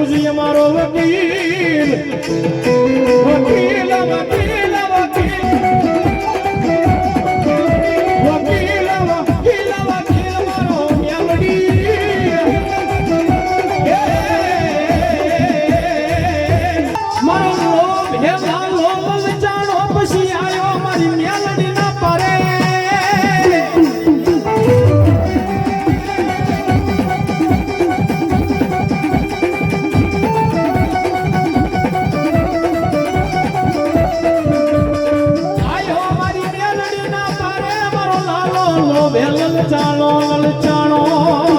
ગુરુજી અમારો વકીલ વકીલ વકીલ વકીલ વકીલ વકીલ મારો મેલડી મારો લોભ હે લોભ વિચારો પછી આવ્યો મારી મેલડી ના પારે ચાલો ચાલો